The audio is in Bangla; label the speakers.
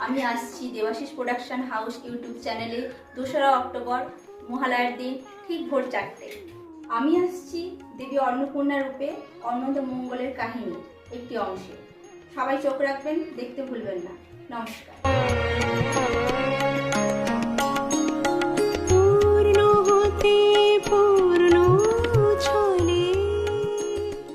Speaker 1: আমি আসছি দেবাশিস প্রোডাকশন হাউস ইউটিউব চ্যানেলে 2রা অক্টোবর মহালয়ার দিন ঠিক ভোর 4টে। আমি আসছি দেবী অন্নপূর্ণা রূপে অনন্ত মঙ্গলের কাহিনী একটি অংশে। সবাই চোখ রাখবেন, দেখতে ভুলবেন না। নমস্কার।